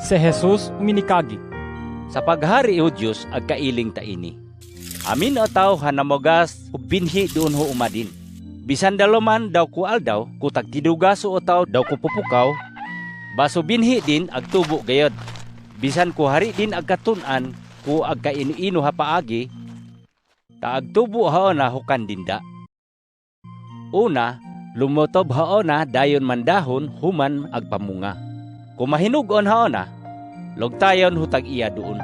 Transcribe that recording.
Si Jesus uminikagi. Sa paghari o Diyos ag kailing taini. Amin o tao hanamogas o binhi doon ho umadin. Bisan daloman daw ku aldaw, ku tagtidugaso o tao daw ku pupukaw, baso binhi din ag tubo gayod. Bisan ku hari din ag katunan, ku ag kainu-ino ha paagi, kaag tubo hao na hukan dinda. Una, lumotob hao na dayon mandahon human ag pamunga. Kung mahinugon hao na, logtayon hutag iya doon.